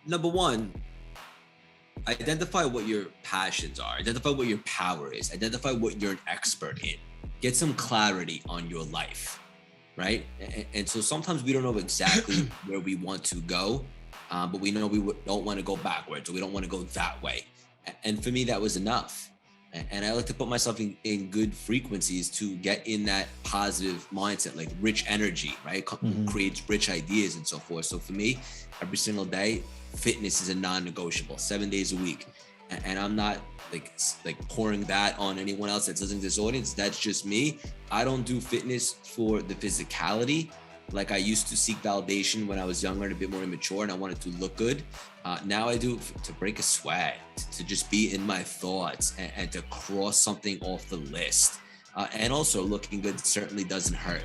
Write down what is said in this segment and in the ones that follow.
Number one, identify what your passions are, identify what your power is, identify what you're an expert in, get some clarity on your life, right? And so sometimes we don't know exactly where we want to go, but we know we don't want to go backwards, or we don't want to go that way. And for me, that was enough. And I like to put myself in good frequencies to get in that positive mindset, like rich energy, right? Creates rich ideas and so forth. So for me, every single day, fitness is a non-negotiable, 7 days a week. And I'm not like pouring that on anyone else that's listening to this audience. That's just me. I don't do fitness for the physicality. Like I used to seek validation when I was younger and a bit more immature, and I wanted to look good. Now I do it to break a sweat, to just be in my thoughts and to cross something off the list. And also looking good certainly doesn't hurt.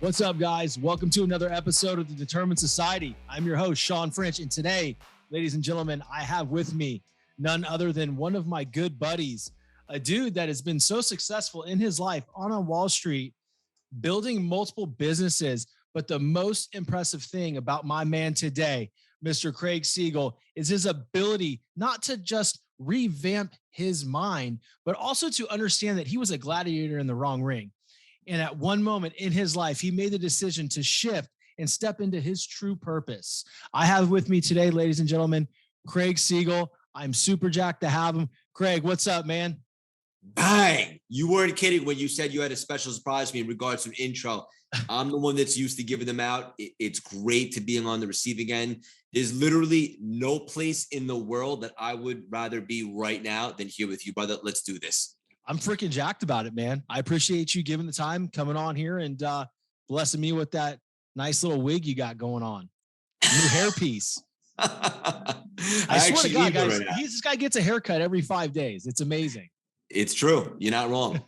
What's up, guys? Welcome to another episode of the Determined Society. I'm your host, Sean French, and today, ladies and gentlemen, I have with me none other than one of my good buddies, a dude that has been so successful in his life on Wall Street, building multiple businesses. But the most impressive thing about my man today, Mr. Craig Siegel, is his ability not to just revamp his mind, but also to understand that he was a gladiator in the wrong ring. And at one moment in his life, he made the decision to shift and step into his true purpose. I have with me today, ladies and gentlemen, Craig Siegel. I'm super jacked to have him. Craig, what's up, man? Bang! You weren't kidding when you said you had a special surprise for me in regards to an intro. I'm the one that's used to giving them out. It's great to being on the receiving end. There's literally no place in the world that I would rather be right now than here with you, brother. Let's do this. I'm freaking jacked about it, man. I appreciate you giving the time, coming on here and blessing me with that nice little wig you got going on. New hairpiece. I swear to God, guys, this guy gets a haircut every 5 days. It's amazing. It's true. You're not wrong.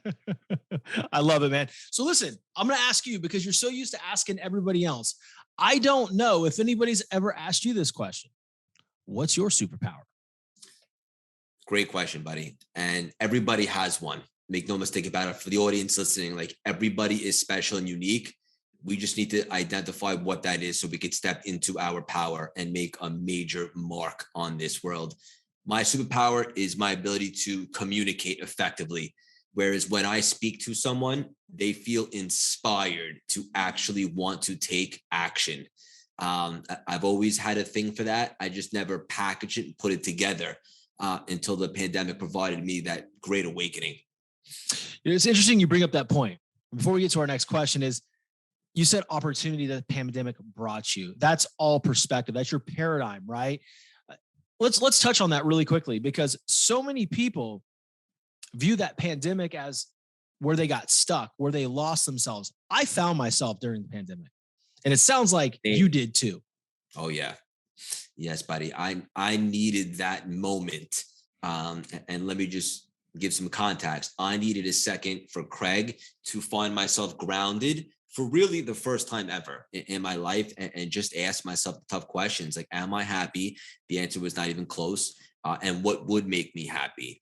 I love it, man. So listen, I'm going to ask you because you're so used to asking everybody else. I don't know if anybody's ever asked you this question. What's your superpower? Great question, buddy. And everybody has one. Make no mistake about it. For the audience listening, like everybody is special and unique. We just need to identify what that is so we could step into our power and make a major mark on this world. My superpower is my ability to communicate effectively. Whereas when I speak to someone, they feel inspired to actually want to take action. I've always had a thing for that. I just never package it and put it together. Until the pandemic provided me that great awakening. It's interesting you bring up that point. Before we get to our next question is, you said opportunity that the pandemic brought you. That's all perspective. That's your paradigm, right? Let's touch on that really quickly because so many people view that pandemic as where they got stuck, where they lost themselves. I found myself during the pandemic, and it sounds like you did too. Oh, yeah. Yes, buddy. I needed that moment. And let me just give some context. I needed a second for Craig to find myself grounded for really the first time ever in my life and just ask myself tough questions. Like, am I happy? The answer was not even close. And what would make me happy?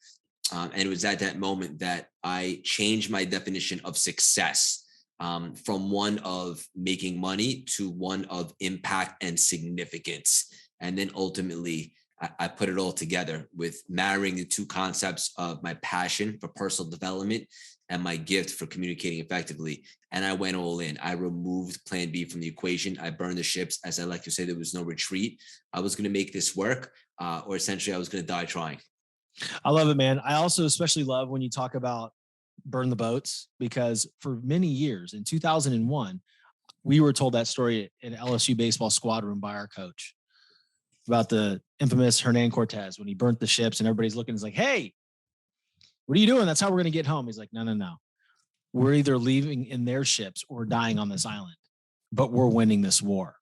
And it was at that moment that I changed my definition of success. From one of making money to one of impact and significance. And then ultimately, I put it all together with marrying the two concepts of my passion for personal development and my gift for communicating effectively. And I went all in. I removed plan B from the equation. I burned the ships. As I like to say, there was no retreat. I was going to make this work, or essentially I was going to die trying. I love it, man. I also especially love when you talk about burn the boats, because for many years in 2001, we were told that story in LSU baseball squad room by our coach about the infamous Hernan Cortez when he burnt the ships and everybody's looking. He's like, hey, what are you doing? That's how we're going to get home. He's like, no. We're either leaving in their ships or dying on this island, but we're winning this war.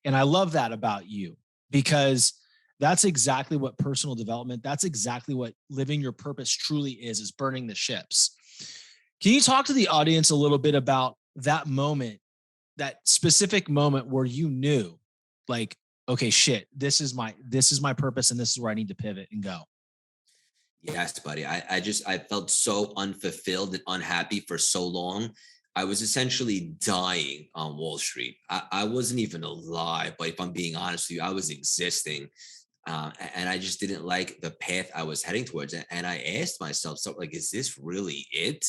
And I love that about you because that's exactly what personal development, that's exactly what living your purpose truly is burning the ships. Can you talk to the audience a little bit about that moment, that specific moment where you knew, like, okay, shit, this is my purpose and this is where I need to pivot and go. Yes, buddy. I felt so unfulfilled and unhappy for so long. I was essentially dying on Wall Street. I wasn't even alive, but if I'm being honest with you, I was existing. And I just didn't like the path I was heading towards. And I asked myself, so like, is this really it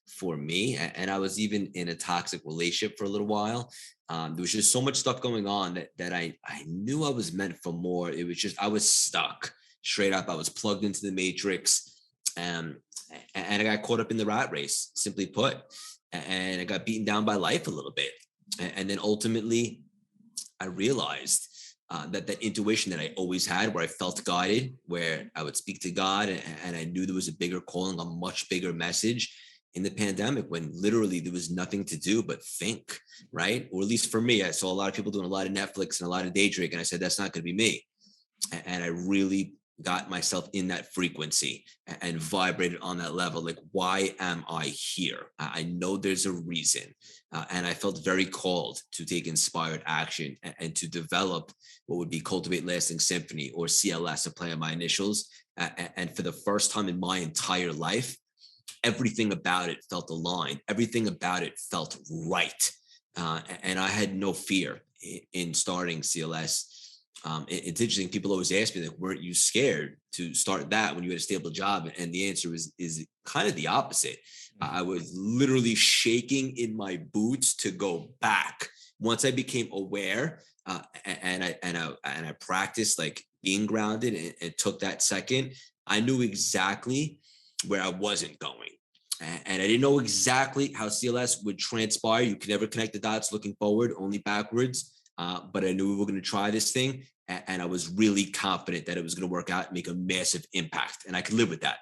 for me? And I was even in a toxic relationship for a little while. There was just so much stuff going on that I knew I was meant for more. It was just, I was stuck straight up. I was plugged into the matrix. Um, and I got caught up in the rat race, simply put. And I got beaten down by life a little bit. And then ultimately, I realized that intuition that I always had, where I felt guided, where I would speak to God, and I knew there was a bigger calling, a much bigger message in the pandemic when literally there was nothing to do but think, right? Or at least for me, I saw a lot of people doing a lot of Netflix and a lot of day drink, and I said, that's not going to be me. And I really got myself in that frequency and vibrated on that level. Like, why am I here? I know there's a reason. And I felt very called to take inspired action and to develop what would be Cultivate Lasting Symphony, or CLS, a play on my initials. And for the first time in my entire life, everything about it felt aligned. Everything about it felt right. And I had no fear in starting CLS. It's interesting. People always ask me, like, weren't you scared to start that when you had a stable job? And the answer is kind of the opposite. I was literally shaking in my boots to go back. Once I became aware, and I practiced like being grounded, and took that second, I knew exactly where I wasn't going. And I didn't know exactly how CLS would transpire. You can never connect the dots looking forward, only backwards. But I knew we were going to try this thing. And I was really confident that it was going to work out and make a massive impact. And I could live with that.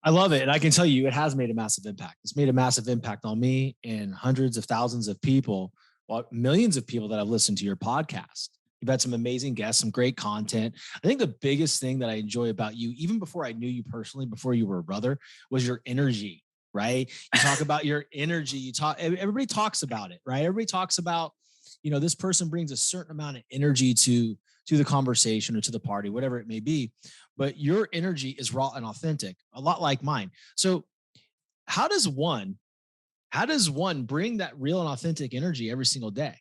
I love it. And I can tell you, it has made a massive impact. It's made a massive impact on me and hundreds of thousands of people, well, millions of people that have listened to your podcast. You've had some amazing guests, some great content. I think the biggest thing that I enjoy about you, even before I knew you personally, before you were a brother, was your energy, right? You talk about your energy. Everybody talks about it, right? Everybody talks about, this person brings a certain amount of energy to the conversation or to the party, whatever it may be. But your energy is raw and authentic, a lot like mine. So how does one, how does one bring that real and authentic energy every single day?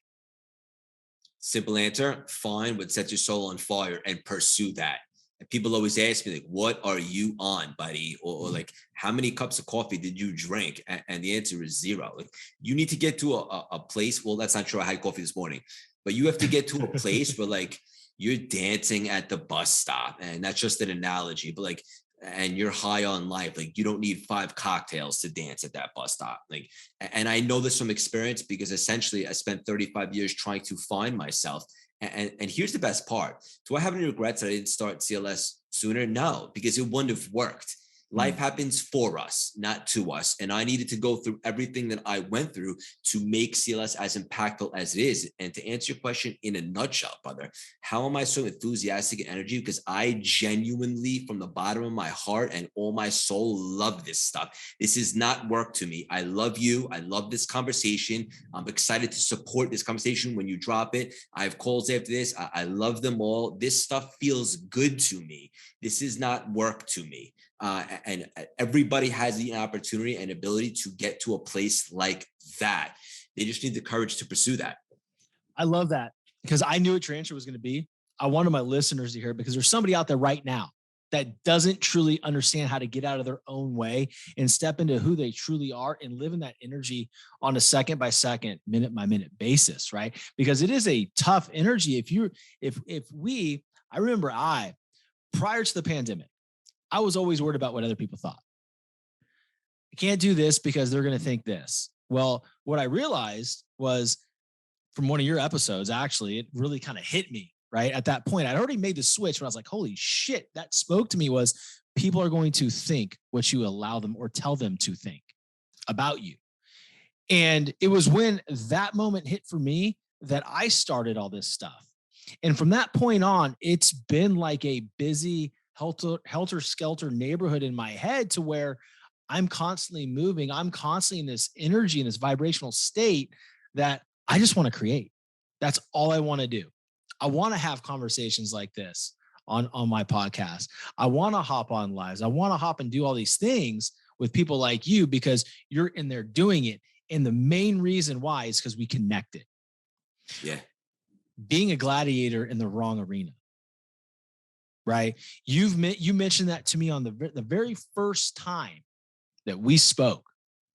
Simple answer: find what sets your soul on fire and pursue that. And people always ask me, like, what are you on, buddy? Or like, how many cups of coffee did you drink? And the answer is zero. Like, you need to get to a place. Well, that's not true. I had coffee this morning, but you have to get to a place where, like, you're dancing at the bus stop. And that's just an analogy, but like, and you're high on life. Like, you don't need 5 cocktails to dance at that bus stop. Like, and I know this from experience, because essentially I spent 35 years trying to find myself. And here's the best part. Do I have any regrets that I didn't start CLS sooner? No, because it wouldn't have worked. Life happens for us, not to us. And I needed to go through everything that I went through to make CLS as impactful as it is. And to answer your question in a nutshell, brother, how am I so enthusiastic and energy? Because I genuinely, from the bottom of my heart and all my soul, love this stuff. This is not work to me. I love you. I love this conversation. I'm excited to support this conversation when you drop it. I have calls after this. I love them all. This stuff feels good to me. This is not work to me. And everybody has the opportunity and ability to get to a place like that. They just need the courage to pursue that. I love that, because I knew what your answer was going to be. I wanted my listeners to hear it, because there's somebody out there right now that doesn't truly understand how to get out of their own way and step into who they truly are and live in that energy on a second by second, minute by minute basis, right? Because it is a tough energy. I remember prior to the pandemic, I was always worried about what other people thought. I can't do this because they're going to think this. Well, what I realized was, from one of your episodes, actually, it really kind of hit me right at that point. I'd already made the switch when I was like, holy shit, that spoke to me. Was people are going to think what you allow them or tell them to think about you. And it was when that moment hit for me that I started all this stuff. And from that point on, it's been like a busy helter skelter neighborhood in my head, to where I'm constantly moving. I'm constantly in this energy, in this vibrational state that I just want to create. That's all I want to do. I want to have conversations like this on my podcast. I want to hop on lives. I want to hop and do all these things with people like you because you're in there doing it. And the main reason why is because we connected. Yeah. Being a gladiator in the wrong arena, right? You mentioned that to me on the very first time that we spoke.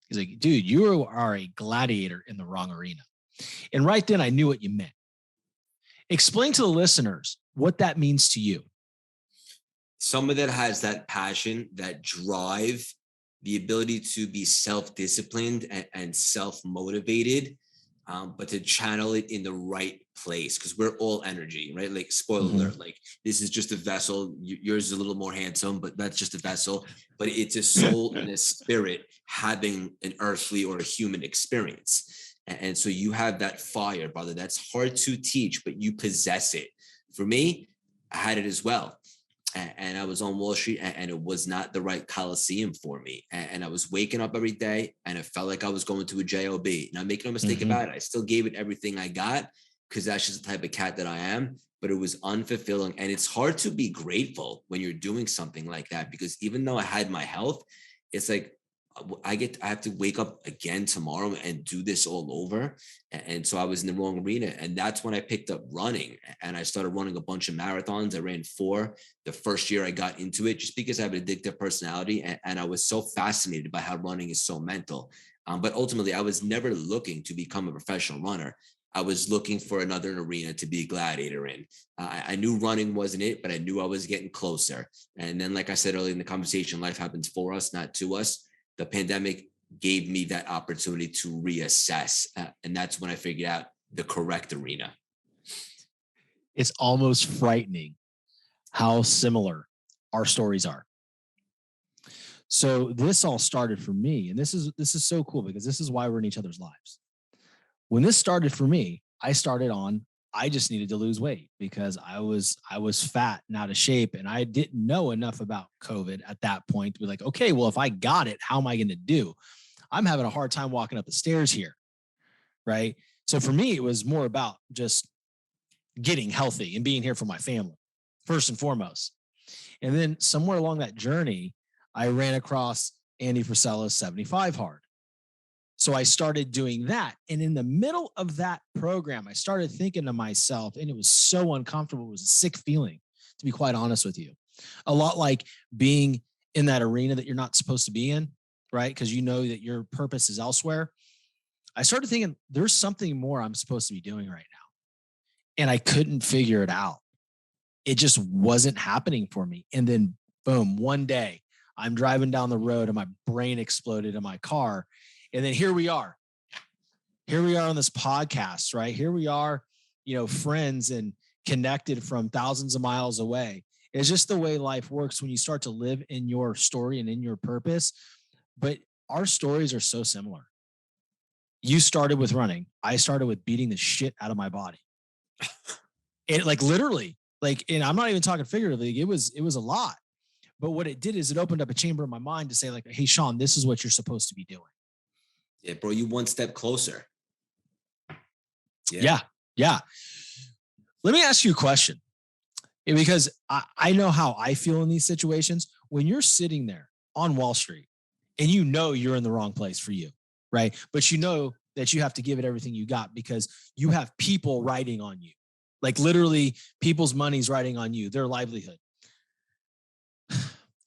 He's like, dude, you are a gladiator in the wrong arena. And right then I knew what you meant. Explain to the listeners what that means to you. Someone that has that passion, that drive, the ability to be self-disciplined and self-motivated, but to channel it in the right place, because we're all energy, right? Like, spoiler alert, like, this is just a vessel. Yours is a little more handsome, but that's just a vessel. But it's a soul and a spirit having an earthly or a human experience. And so you have that fire, brother. That's hard to teach, but you possess it. For me, I had it as well. And I was on Wall Street, and it was not the right coliseum for me. And I was waking up every day, and it felt like I was going to a job. Now, make no mistake about it, I still gave it everything I got, because that's just the type of cat that I am. But it was unfulfilling. And it's hard to be grateful when you're doing something like that, because even though I had my health, it's like, I have to wake up again tomorrow and do this all over. And so I was in the wrong arena. And that's when I picked up running, and I started running a bunch of marathons. I ran 4 the first year I got into it, just because I have an addictive personality. And I was so fascinated by how running is so mental. But ultimately, I was never looking to become a professional runner. I was looking for another arena to be a gladiator in. I knew running wasn't it, but I knew I was getting closer. And then, like I said earlier in the conversation, life happens for us, not to us. The pandemic gave me that opportunity to reassess. And that's when I figured out the correct arena. It's almost frightening how similar our stories are. So this all started for me, and this is so cool, because this is why we're in each other's lives. When this started for me, I just needed to lose weight because I was fat and out of shape, and I didn't know enough about COVID at that point to be like, okay, well, if I got it, how am I going to do? I'm having a hard time walking up the stairs here, right? So for me, it was more about just getting healthy and being here for my family, first and foremost. And then somewhere along that journey, I ran across Andy Frisella's 75 Hard. So I started doing that. And in the middle of that program, I started thinking to myself, and it was so uncomfortable. It was a sick feeling, to be quite honest with you. A lot like being in that arena that you're not supposed to be in, right? Because you know that your purpose is elsewhere. I started thinking there's something more I'm supposed to be doing right now. And I couldn't figure it out. It just wasn't happening for me. And then boom, one day I'm driving down the road and my brain exploded in my car. And then here we are on this podcast, right? Here we are, friends and connected from thousands of miles away. It's just the way life works when you start to live in your story and in your purpose. But our stories are so similar. You started with running. I started with beating the shit out of my body. It literally, and I'm not even talking figuratively. It was a lot. But what it did is it opened up a chamber in my mind to say hey, Sean, this is what you're supposed to be doing. Yeah, bro, you one step closer. Yeah. Let me ask you a question, because I know how I feel in these situations. When you're sitting there on Wall Street and you're in the wrong place for you, right? But you know that you have to give it everything you got because you have people riding on you. Literally, people's money's riding on you, their livelihood.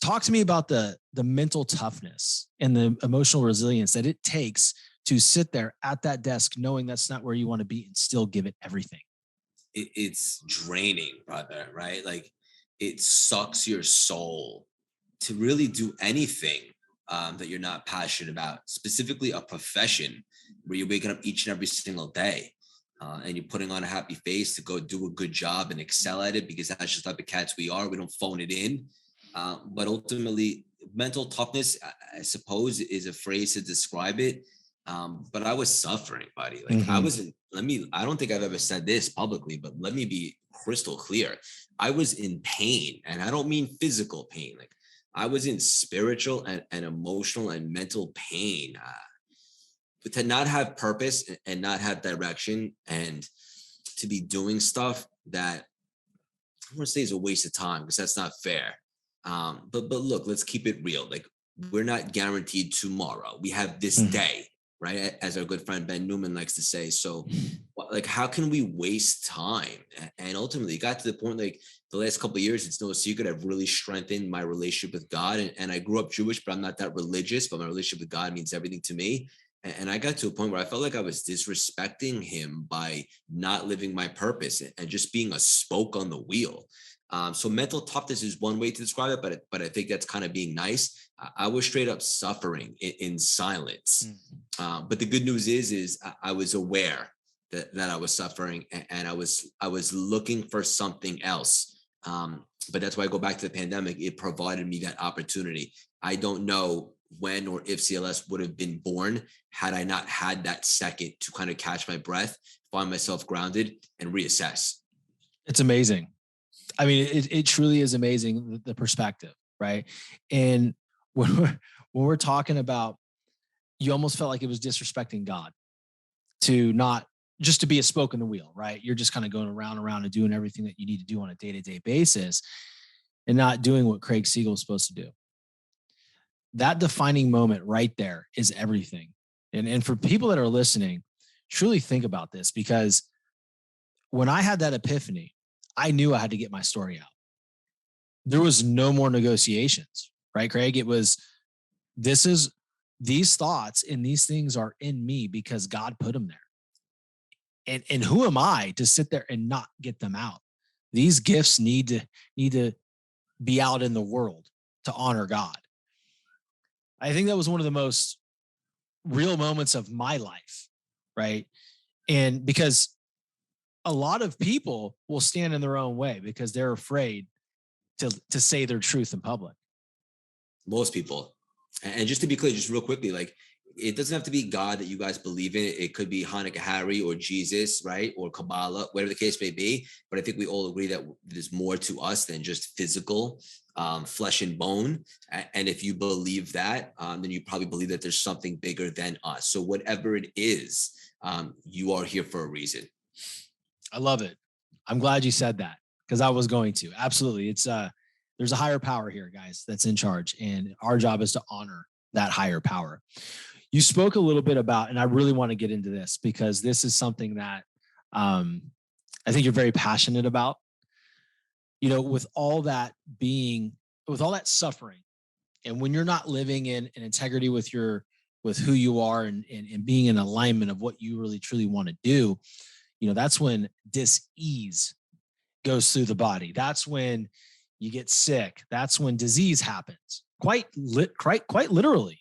Talk to me about the mental toughness and the emotional resilience that it takes to sit there at that desk, knowing that's not where you want to be and still give it everything. It's draining, brother, right? It sucks your soul to really do anything that you're not passionate about, specifically a profession where you're waking up each and every single day and you're putting on a happy face to go do a good job and excel at it, because that's just the type of cats we are. We don't phone it in. But ultimately, mental toughness, I suppose, is a phrase to describe it. But I was suffering, buddy. I wasn't, I don't think I've ever said this publicly, but let me be crystal clear. I was in pain, and I don't mean physical pain. I was in spiritual and emotional and mental pain. But to not have purpose and not have direction, and to be doing stuff that I want to say is a waste of time, because that's not fair. But look, let's keep it real. Like, we're not guaranteed tomorrow. We have this Mhm. day, right? As our good friend Ben Newman likes to say. So, like, how can we waste time? And ultimately, it got to the point, like, the last couple of years, it's no secret, I've really strengthened my relationship with God. And I grew up Jewish, but I'm not that religious. But my relationship with God means everything to me. And I got to a point where I felt like I was disrespecting him by not living my purpose and just being a spoke on the wheel. So mental toughness is one way to describe it, but I think that's kind of being nice. I was straight up suffering in silence. But the good news is I was aware that I was suffering, and I was looking for something else. But that's why I go back to the pandemic. It provided me that opportunity. I don't know when or if CLS would have been born had I not had that second to kind of catch my breath, find myself grounded, and reassess. It's amazing. I mean, it truly is amazing, the perspective, right? And when we're talking about, you almost felt like it was disrespecting God to not just to be a spoke in the wheel, right? You're just kind of going around and around and doing everything that you need to do on a day-to-day basis and not doing what Craig Siegel is supposed to do. That defining moment right there is everything. And for people that are listening, truly think about this, because when I had that epiphany, I knew I had to get my story out. There was no more negotiations, right, Craig? It was, this is, these thoughts and these things are in me because God put them there. And who am I to sit there and not get them out? These gifts need to be out in the world to honor God. I think that was one of the most real moments of my life, right? And because a lot of people will stand in their own way because they're afraid to say their truth in public. Most people. And just to be clear, just real quickly, like, it doesn't have to be God that you guys believe in. It could be Hanukkah Harry or Jesus, right? Or Kabbalah, whatever the case may be. But I think we all agree that there's more to us than just physical, flesh and bone. And if you believe that, then you probably believe that there's something bigger than us. So whatever it is, you are here for a reason. I love it. I'm glad you said that, because I was going to. Absolutely. It's there's a higher power here, guys, that's in charge. And our job is to honor that higher power. You spoke a little bit about, and I really want to get into this because this is something that I think you're very passionate about. You know, with all that being, with all that suffering, and when you're not living in integrity with with who you are, and being in alignment of what you really truly want to do, you know, that's when dis-ease goes through the body. That's when you get sick. That's when disease happens. Quite literally.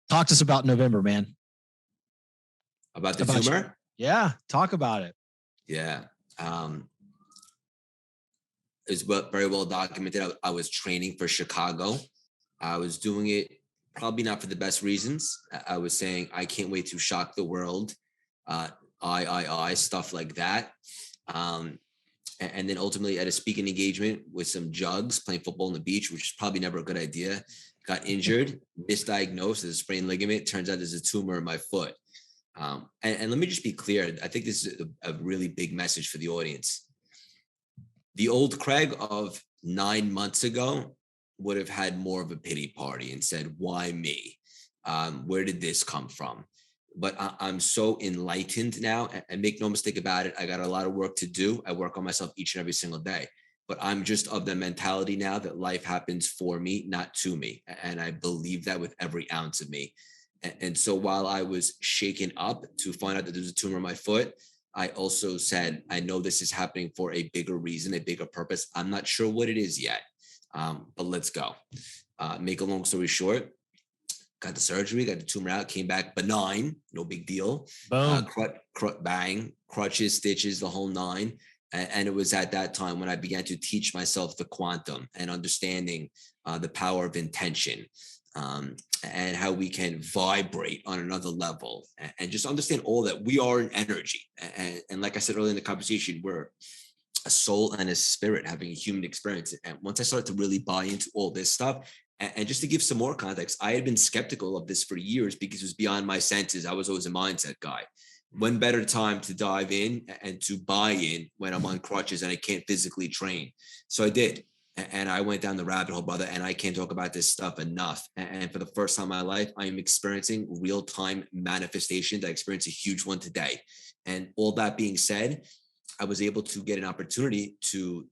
Talk to us about November, man. About the About you. tumor? Yeah, talk about it. Yeah. It's very well documented. I was training for Chicago. I was doing it probably not for the best reasons. I was saying, I can't wait to shock the world. Stuff like that. And then ultimately at a speaking engagement with some jugs playing football on the beach, which is probably never a good idea, got injured, misdiagnosed as a sprained ligament. Turns out there's a tumor in my foot. And let me just be clear. I think this is a really big message for the audience. The old Craig of 9 months ago would have had more of a pity party and said, why me? Where did this come from? But I'm so enlightened now, and make no mistake about it, I got a lot of work to do. I work on myself each and every single day, but I'm just of the mentality now that life happens for me, not to me. And I believe that with every ounce of me. And so while I was shaken up to find out that there's a tumor in my foot, I also said, I know this is happening for a bigger reason, a bigger purpose. I'm not sure what it is yet, but let's go. Make a long story short, got the surgery, got the tumor out, came back benign, no big deal. Boom. Bang, crutches, stitches, the whole nine. And it was at that time when I began to teach myself the quantum and understanding the power of intention, and how we can vibrate on another level, and just understand all that we are an energy. And like I said earlier in the conversation, a soul and a spirit, having a human experience. And once I started to really buy into all this stuff, and just to give some more context, I had been skeptical of this for years because it was beyond my senses. I was always a mindset guy. When better time to dive in and to buy in when I'm on crutches and I can't physically train? So I did. And I went down the rabbit hole, brother, and I can't talk about this stuff enough. And for the first time in my life, I am experiencing real-time manifestations. I experienced a huge one today. And all that being said, I was able to get an opportunity to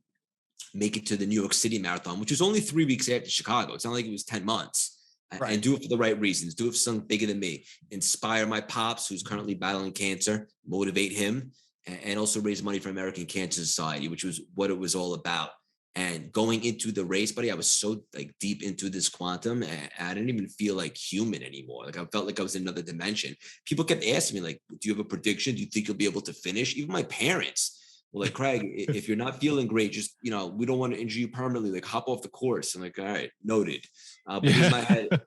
make it to the New York City Marathon, which was only 3 weeks after Chicago. It's not like it was 10 months. Right. And do it for the right reasons. Do it for something bigger than me. Inspire my pops, who's currently battling cancer, motivate him, and also raise money for American Cancer Society, which was what it was all about. And going into the race, buddy, I was so like deep into this quantum, and I didn't even feel like human anymore. Like I felt like I was in another dimension. People kept asking me, like, "Do you have a prediction? Do you think you'll be able to finish?" Even my parents were like, "Craig, if you're not feeling great, just we don't want to injure you permanently. Like, hop off the course." I'm like, "All right, noted." But in my head,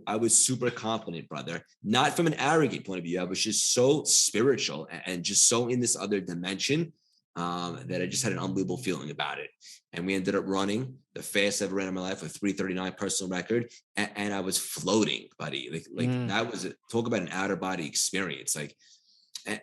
I was super confident, brother. Not from an arrogant point of view. I was just so spiritual and just so in this other dimension that I just had an unbelievable feeling about it. And we ended up running the fastest I've ever ran in my life with 3:39 personal record. And I was floating, buddy. Like that was talk about an outer body experience. Like,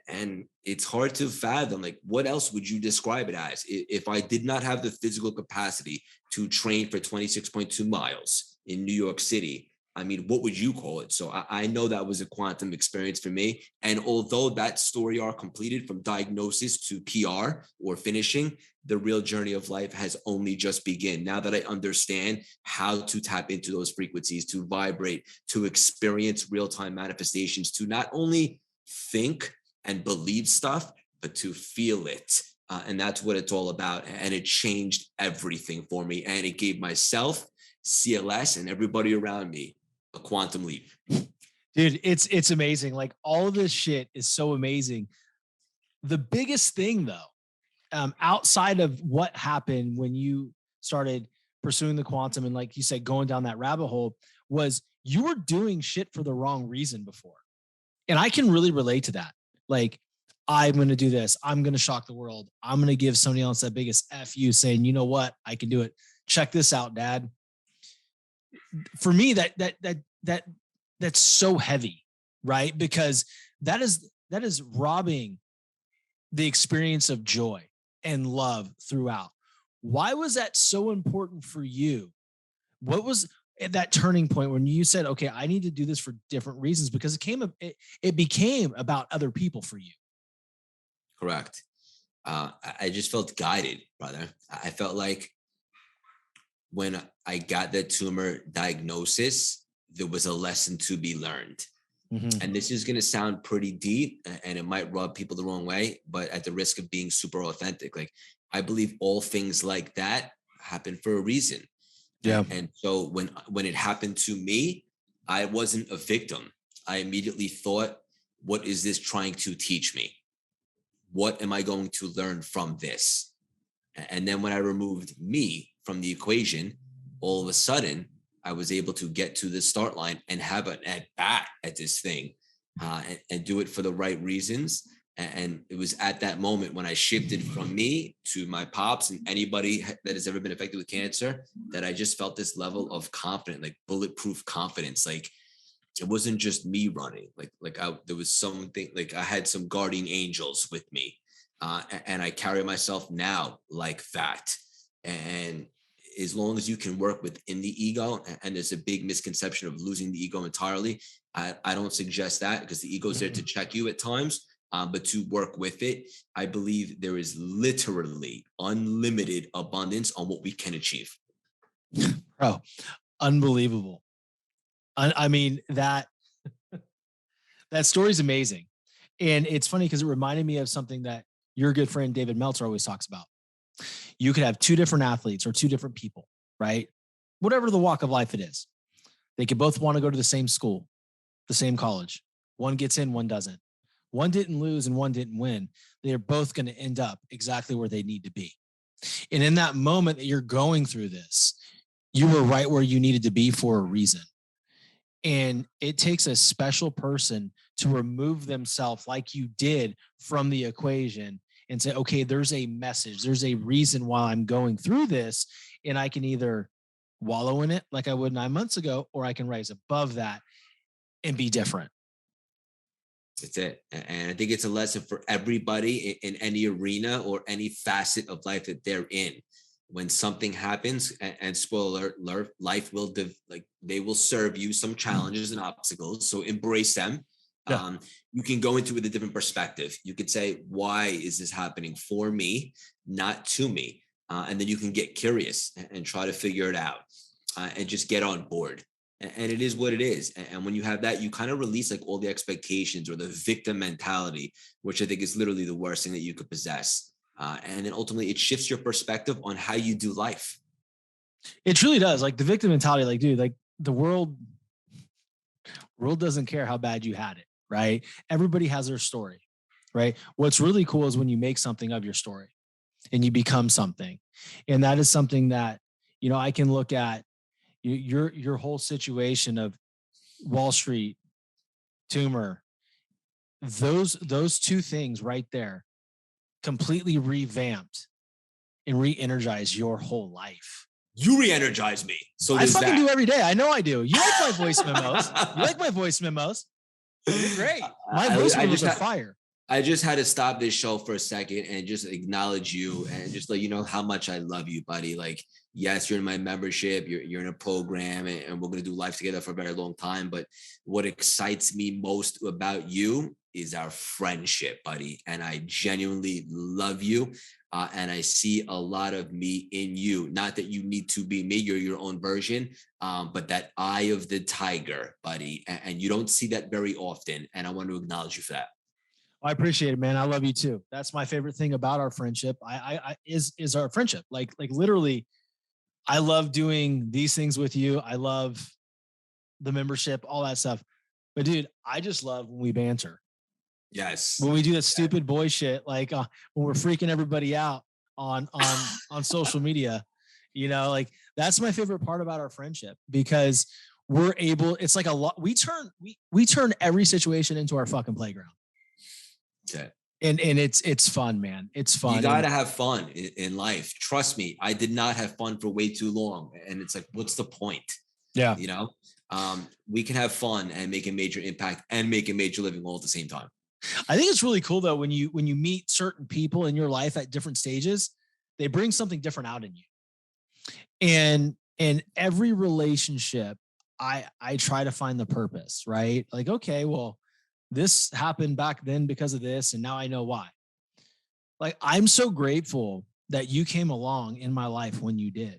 and it's hard to fathom, like, what else would you describe it as if I did not have the physical capacity to train for 26.2 miles in New York City? I mean, what would you call it? So I know that was a quantum experience for me. And although that story arc completed from diagnosis to PR or finishing, the real journey of life has only just begun. Now that I understand how to tap into those frequencies, to vibrate, to experience real-time manifestations, to not only think and believe stuff, but to feel it. And that's what it's all about. And it changed everything for me. And it gave myself, CLS, and everybody around me a quantum leap. Dude, it's amazing. Like all of this shit is so amazing. The biggest thing though, outside of what happened when you started pursuing the quantum and like you said, going down that rabbit hole, was you were doing shit for the wrong reason before. And I can really relate to that. Like, I'm going to do this. I'm going to shock the world. I'm going to give somebody else that biggest F you saying, you know what? I can do it. Check this out, Dad. For me, that's so heavy, right? Because that is robbing the experience of joy and love throughout. Why was that so important for you? What was at that turning point when you said, okay, I need to do this for different reasons? Because it became about other people for you. Correct. I just felt guided, brother. I felt like when I got the tumor diagnosis, there was a lesson to be learned. Mm-hmm. And this is going to sound pretty deep and it might rub people the wrong way, but at the risk of being super authentic, like I believe all things like that happen for a reason. Yeah. And so when it happened to me, I wasn't a victim. I immediately thought, what is this trying to teach me? What am I going to learn from this? And then when I removed me from the equation, all of a sudden, I was able to get to the start line and have an at bat at this thing and do it for the right reasons. And it was at that moment when I shifted from me to my pops and anybody that has ever been affected with cancer that I just felt this level of confidence, like bulletproof confidence. Like it wasn't just me running. There was something, like I had some guardian angels with me, and I carry myself now like that. And as long as you can work within the ego, and there's a big misconception of losing the ego entirely. I don't suggest that because the ego is there to check you at times, but to work with it, I believe there is literally unlimited abundance on what we can achieve. Bro, unbelievable. I mean, that story is amazing. And it's funny because it reminded me of something that your good friend David Meltzer always talks about. You could have two different athletes or two different people, right? Whatever the walk of life it is. They could both want to go to the same school, the same college. One gets in, one doesn't. One didn't lose and one didn't win. They're both going to end up exactly where they need to be. And in that moment that you're going through this, you were right where you needed to be for a reason. And it takes a special person to remove themselves like you did from the equation and say, okay, there's a message, there's a reason why I'm going through this. And I can either wallow in it like I would 9 months ago, or I can rise above that and be different. That's it. And I think it's a lesson for everybody in any arena or any facet of life that they're in. When something happens, and spoiler alert, life will they will serve you some challenges and obstacles. So embrace them. Yeah. You can go into it with a different perspective. You could say, why is this happening for me, not to me? And then you can get curious and try to figure it out, and just get on board. And it is what it is. And when you have that, you kind of release like all the expectations or the victim mentality, which I think is literally the worst thing that you could possess. And then ultimately it shifts your perspective on how you do life. It truly does. Like the victim mentality, like, dude, like the world doesn't care how bad you had it, right? Everybody has their story, right? What's really cool is when you make something of your story and you become something. And that is something that, I can look at your whole situation of Wall Street, tumor, those two things right there completely revamped and re-energized your whole life. You re-energize me. So I fucking do every day. I know I do. You like my voice memos. You like my voice memos. You're great. My voice memos are fire. I just had to stop this show for a second and just acknowledge you and just let you know how much I love you, buddy. Like, yes, you're in my membership, you're in a program, and we're going to do life together for a very long time. But what excites me most about you is our friendship, buddy. And I genuinely love you. And I see a lot of me in you. Not that you need to be me, you're your own version, but that eye of the tiger, buddy. And you don't see that very often. And I want to acknowledge you for that. I appreciate it, man. I love you too. That's my favorite thing about our friendship. Is our friendship. Like literally, I love doing these things with you. I love the membership, all that stuff. But dude, I just love when we banter. Yes. When we do that stupid boy shit, like when we're freaking everybody out on social media, like that's my favorite part about our friendship, because we're able. It's like a lot. We turn every situation into our fucking playground. Okay. And it's fun, man. It's fun. You gotta have fun in life. Trust me, I did not have fun for way too long. And it's like, what's the point? Yeah. We can have fun and make a major impact and make a major living all at the same time. I think it's really cool though, when you meet certain people in your life at different stages, they bring something different out in you. And in every relationship, I try to find the purpose, right? Like, okay, well, this happened back then because of this, and now I know why. Like, I'm so grateful that you came along in my life when you did,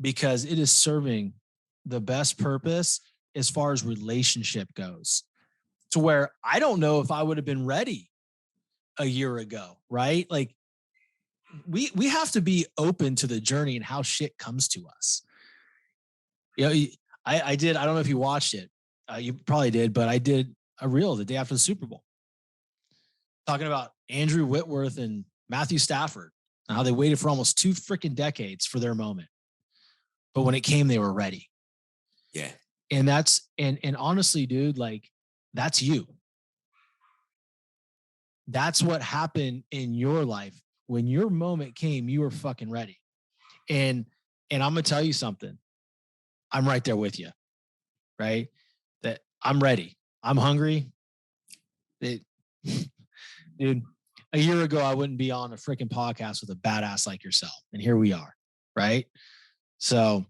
because it is serving the best purpose as far as relationship goes, to where I don't know if I would have been ready a year ago, right? Like, we have to be open to the journey and how shit comes to us. I don't know if you watched it. You probably did, but I did a reel the day after the Super Bowl talking about Andrew Whitworth and Matthew Stafford and how they waited for almost 2 freaking decades for their moment. But when it came, they were ready. Yeah. And that's, and honestly, dude, like, that's you. That's what happened in your life. When your moment came, you were fucking ready. And I'm going to tell you something. I'm right there with you, right? That I'm ready. I'm hungry. Dude, a year ago, I wouldn't be on a freaking podcast with a badass like yourself. And here we are, right? So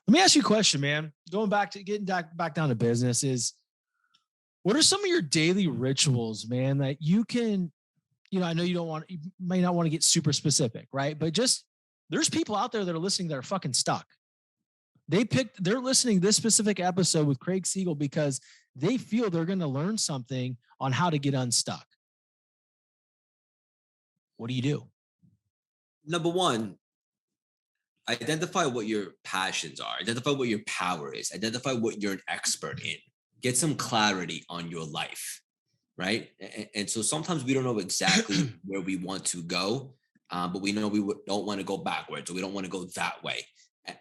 let me ask you a question, man. Going back to getting back down to business, is what are some of your daily rituals, man, that you can, I know you may not want to get super specific, right? But just, there's people out there that are listening that are fucking stuck. They're listening to this specific episode with Craig Siegel because they feel they're going to learn something on how to get unstuck. What do you do? Number one, identify what your passions are. Identify what your power is. Identify what you're an expert in. Get some clarity on your life, right? And so sometimes we don't know exactly where we want to go, but we know we don't want to go backwards, or we don't want to go that way.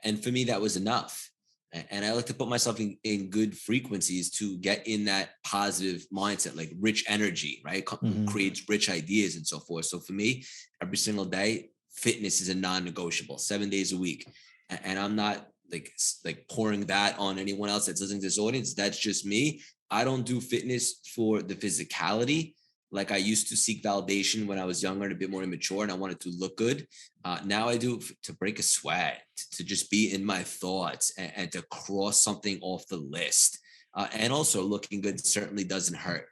And for me, that was enough. And I like to put myself in good frequencies to get in that positive mindset, like rich energy, right? Creates rich ideas and so forth. So for me, every single day, fitness is a non-negotiable, 7 days a week. And I'm not like pouring that on anyone else that's listening to this audience. That's just me. I don't do fitness for the physicality. Like I used to seek validation when I was younger and a bit more immature, and I wanted to look good. Now I do it to break a sweat, to just be in my thoughts, and to cross something off the list. And also, looking good certainly doesn't hurt.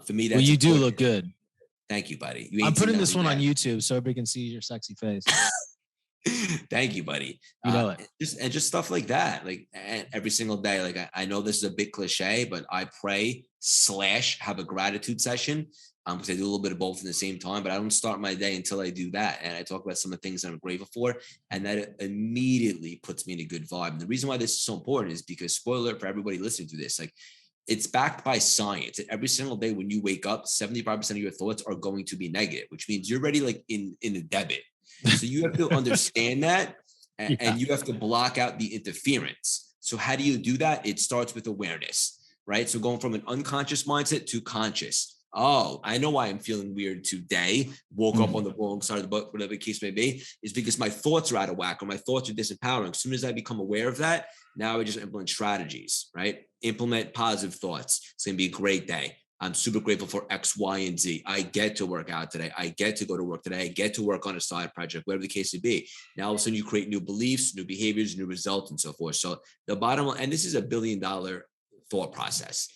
For me, that's well, you important. do look good. Thank you, buddy. I'm putting this one on YouTube so everybody can see your sexy face. Thank you, buddy. You know it. Just stuff like that. Like every single day. Like I know this is a bit cliche, but I pray / have a gratitude session. Because I do a little bit of both in the same time, but I don't start my day until I do that. And I talk about some of the things that I'm grateful for. And that immediately puts me in a good vibe. And the reason why this is so important is because, spoiler for everybody listening to this, like it's backed by science. And every single day when you wake up, 75% of your thoughts are going to be negative, which means you're already like in a debit. So you have to understand that, and you have to block out the interference. So how do you do that? It starts with awareness, right? So going from an unconscious mindset to conscious. Oh, I know why I'm feeling weird today. Woke up on the wrong side of the boat, whatever the case may be, is because my thoughts are out of whack or my thoughts are disempowering. As soon as I become aware of that, now I just implement strategies, right? Implement positive thoughts. It's going to be a great day. I'm super grateful for X, Y, and Z. I get to work out today. I get to go to work today. I get to work on a side project, whatever the case may be. Now, all of a sudden, you create new beliefs, new behaviors, new results, and so forth. So the bottom line, and this is $1 billion thought process.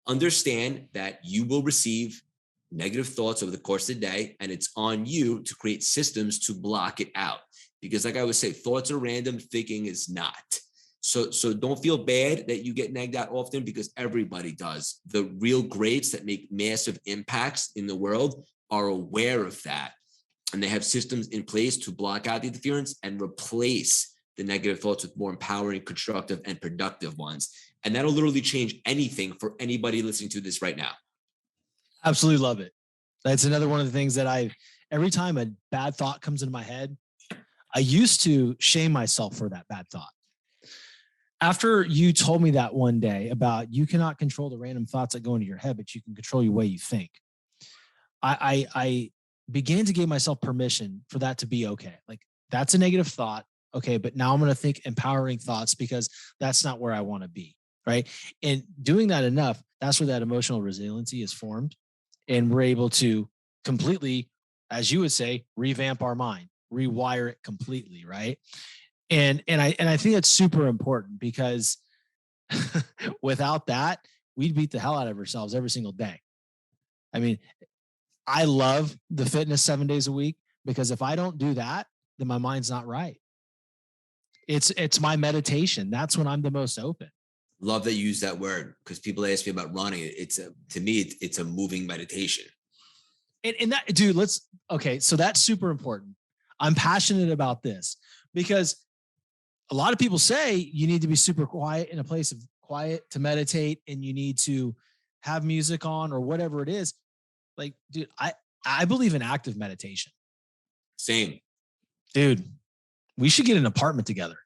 Understand that you will receive negative thoughts over the course of the day, and it's on you to create systems to block it out. Because like I would say, thoughts are random, thinking is not. So don't feel bad that you get nagged out often, because everybody does. The real greats that make massive impacts in the world are aware of that. And they have systems in place to block out the interference and replace the negative thoughts with more empowering, constructive, and productive ones. And that'll literally change anything for anybody listening to this right now. Absolutely love it. That's another one of the things that every time a bad thought comes into my head, I used to shame myself for that bad thought. After you told me that one day about you cannot control the random thoughts that go into your head, but you can control your way you think, I began to give myself permission for that to be okay. Like, that's a negative thought. Okay, but now I'm going to think empowering thoughts, because that's not where I want to be. Right. And doing that enough, that's where that emotional resiliency is formed. And we're able to completely, as you would say, revamp our mind, rewire it completely. Right. And I think that's super important, because without that, we'd beat the hell out of ourselves every single day. I mean, I love the fitness 7 days a week, because if I don't do that, then my mind's not right. It's my meditation. That's when I'm the most open. Love that you use that word, because people ask me about running. To me, it's a moving meditation. And that, dude, so that's super important. I'm passionate about this, because a lot of people say you need to be super quiet in a place of quiet to meditate, and you need to have music on or whatever it is. Like, dude, I believe in active meditation. Same. Dude, we should get an apartment together.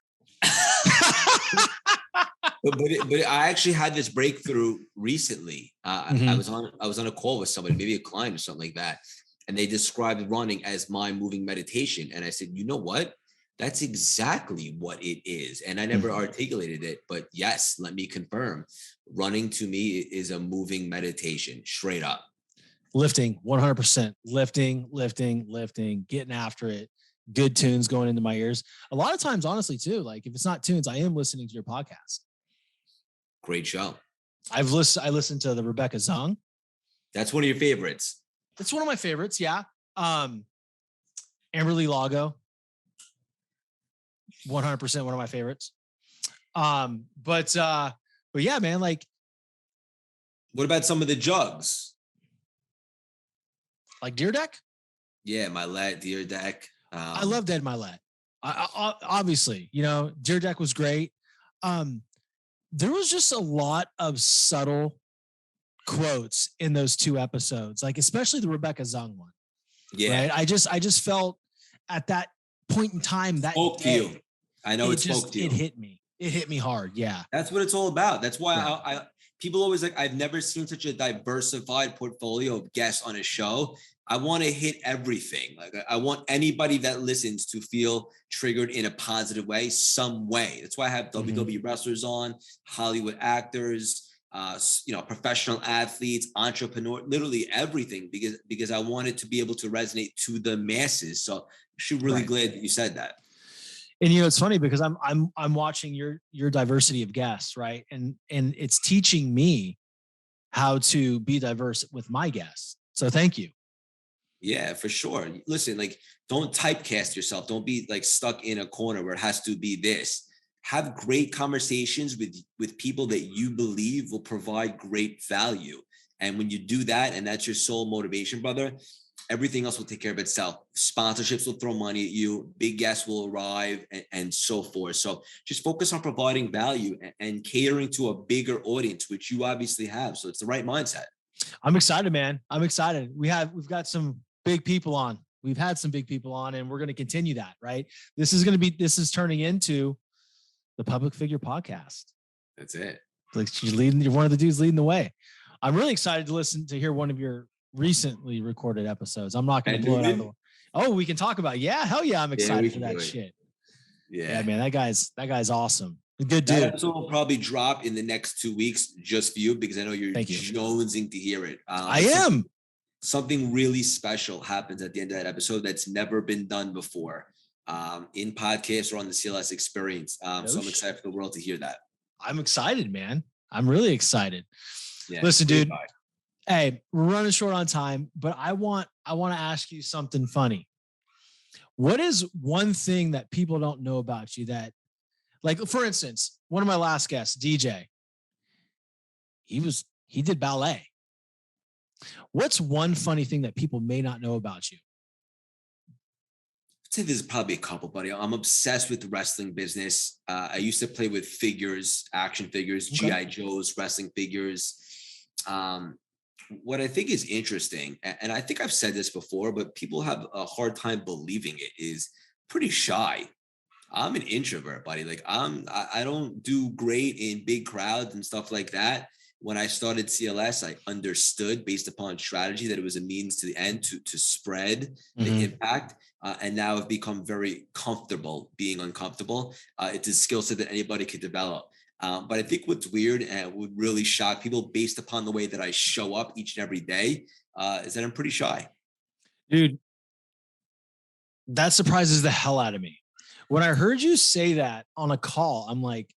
But I actually had this breakthrough recently. I was on a call with somebody, maybe a client or something like that, and they described running as mind moving meditation. And I said, you know what? That's exactly what it is. And I never articulated it, but yes, let me confirm. Running to me is a moving meditation, straight up. Lifting, 100%. Lifting, getting after it. Good tunes going into my ears. A lot of times, honestly, too, like if it's not tunes, I am listening to your podcast. Great show. I listened to the Rebecca Zung. That's one of your favorites. It's one of my favorites. Yeah. Amberly Lago. 100% one of my favorites. But yeah, man, like. What about some of the jugs? Like Deer Deck? Yeah, Milet, Deer Deck. I love Dead Milet. Obviously, Deer Deck was great. There was just a lot of subtle quotes in those 2 episodes, like especially the Rebecca Zung one. Yeah. Right? I just felt at that point in time that spoke to you. I know it spoke to you. It hit me. It hit me hard. Yeah. That's what it's all about. That's why Yeah. I people always like, I've never seen such a diversified portfolio of guests on a show. I want to hit everything. Like I want anybody that listens to feel triggered in a positive way, some way. That's why I have WWE wrestlers on, Hollywood actors, professional athletes, entrepreneur, literally everything, because I want it to be able to resonate to the masses. So I'm actually really glad that you said that. And it's funny because I'm watching your diversity of guests, right? And it's teaching me how to be diverse with my guests. So thank you. Yeah, for sure. Listen, like, don't typecast yourself. Don't be like stuck in a corner where it has to be this. Have great conversations with people that you believe will provide great value. And when you do that, and that's your sole motivation, brother, everything else will take care of itself. Sponsorships will throw money at you, big guests will arrive, and so forth. So just focus on providing value and catering to a bigger audience, which you obviously have. So it's the right mindset. I'm excited, man. I'm excited. We've got some big people on. We've had some big people on, and we're going to continue that, right? This is turning into the Public Figure Podcast. That's it. Like you're one of the dudes leading the way. I'm really excited to hear one of your recently recorded episodes. I'm not going to blow it out of the way. Oh, we can talk about it. Yeah, hell yeah, I'm excited for that shit. Yeah, man, that guy's awesome. Good dude. That episode will probably drop in the next 2 weeks just for you, because I know you're jonesing to hear it. I am. Something really special happens at the end of that episode that's never been done before in podcasts or on the CLS experience. So I'm excited for the world to hear that. I'm excited, man. I'm really excited. Yeah, listen, dude. Hey, we're running short on time, but I want to ask you something funny. What is one thing that people don't know about you that, like, for instance, one of my last guests, DJ, he did ballet. What's one funny thing that people may not know about you? I'd say there's probably a couple, buddy. I'm obsessed with the wrestling business. I used to play with figures, action figures, G.I. Joes, wrestling figures. What I think is interesting, and I think I've said this before, but people have a hard time believing it, is pretty shy. I'm an introvert, buddy. Like I don't do great in big crowds and stuff like that. When I started CLS, I understood based upon strategy that it was a means to the end to spread the impact. And now I've become very comfortable being uncomfortable. It's a skill set that anybody could develop. But I think what's weird and would really shock people based upon the way that I show up each and every day is that I'm pretty shy. Dude, that surprises the hell out of me. When I heard you say that on a call, I'm like,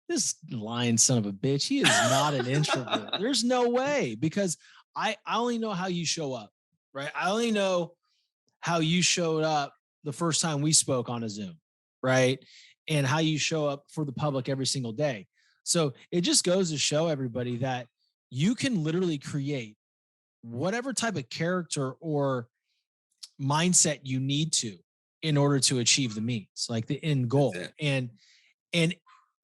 this lying son of a bitch, he is not an introvert. There's no way, because I only know how you show up, right? I only know how you showed up the first time we spoke on a Zoom, right? And how you show up for the public every single day. So it just goes to show everybody that you can literally create whatever type of character or mindset you need to in order to achieve the means, like the end goal.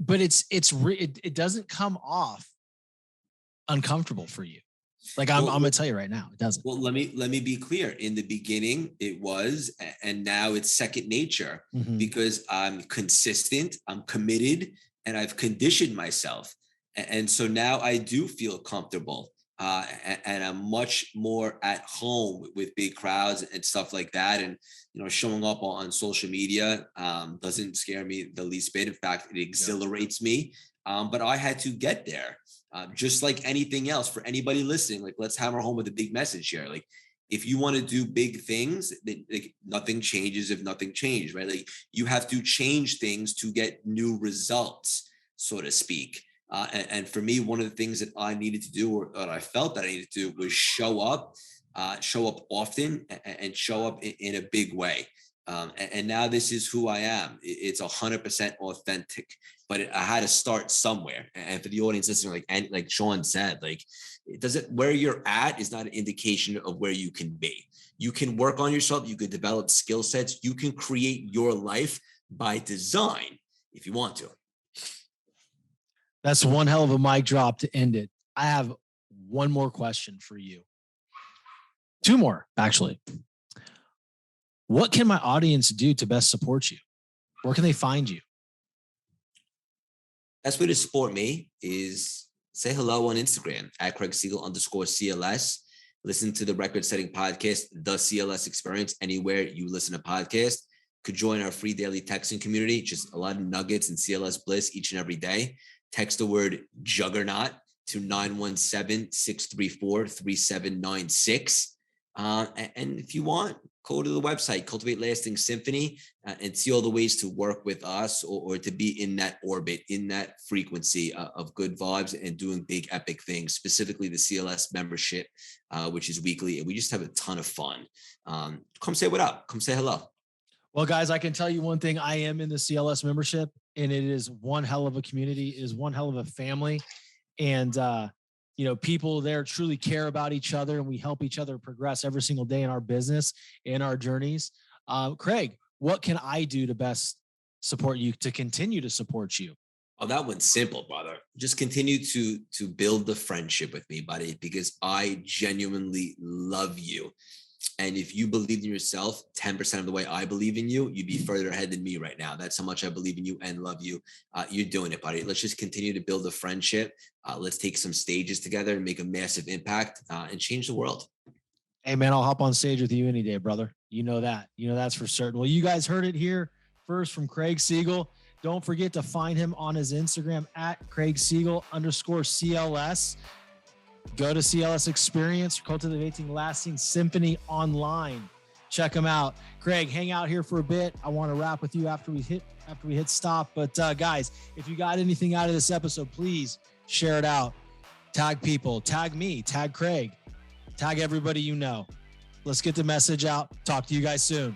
But it doesn't come off uncomfortable for you. Like I'm gonna tell you right now, it doesn't. Well, let me be clear. In the beginning, it was, and now it's second nature, because I'm consistent, I'm committed, and I've conditioned myself. And so now I do feel comfortable, and I'm much more at home with big crowds and stuff like that. And showing up on social media doesn't scare me the least bit. In fact, it exhilarates me. But I had to get there. Just like anything else, for anybody listening, like, let's hammer home with a big message here. Like, if you want to do big things, then, like, nothing changes if nothing changes, right? Like, you have to change things to get new results, so to speak. And for me, one of the things that I needed to do, or I felt that I needed to do, was show up often, and show up in a big way. And now this is who I am. It's 100% authentic, but I had to start somewhere. And for the audience listening, like Sean said, like, where you're at is not an indication of where you can be. You can work on yourself. You can develop skill sets. You can create your life by design if you want to. That's one hell of a mic drop to end it. I have one more question for you. Two more, actually. What can my audience do to best support you? Where can they find you? Best way to support me is say hello on Instagram at Craig Siegel _CLS. Listen to the record setting podcast, The CLS Experience, anywhere you listen to podcasts. Could join our free daily texting community, just a lot of nuggets and CLS bliss each and every day. Text the word juggernaut to 917-634-3796. And if you want, go to the website, Cultivate Lasting Symphony, and see all the ways to work with us or to be in that orbit, in that frequency of good vibes and doing big epic things, specifically the CLS membership, which is weekly. And we just have a ton of fun. Come say what up. Come say hello. Well, guys, I can tell you one thing. I am in the CLS membership, and it is one hell of a community. It is one hell of a family. And, people there truly care about each other, and we help each other progress every single day in our business, in our journeys. Craig, what can I do to best support you, to continue to support you? Oh, that one's simple, brother. Just continue to build the friendship with me, buddy, because I genuinely love you. And if you believed in yourself 10% of the way I believe in you, you'd be further ahead than me right now. That's how much I believe in you and love you. You're doing it, buddy. Let's just continue to build a friendship. Let's take some stages together and make a massive impact and change the world. Hey, man, I'll hop on stage with you any day, brother. You know that. That's for certain. Well, you guys heard it here first from Craig Siegel. Don't forget to find him on his Instagram at Craig Siegel _CLS. Go to CLS Experience, Cultivating Lasting Symphony online. Check him out. Craig, hang out here for a bit. I want to wrap with you after we hit stop. But guys, if you got anything out of this episode, please share it out. Tag people, tag me, tag Craig, tag everybody you know. Let's get the message out. Talk to you guys soon.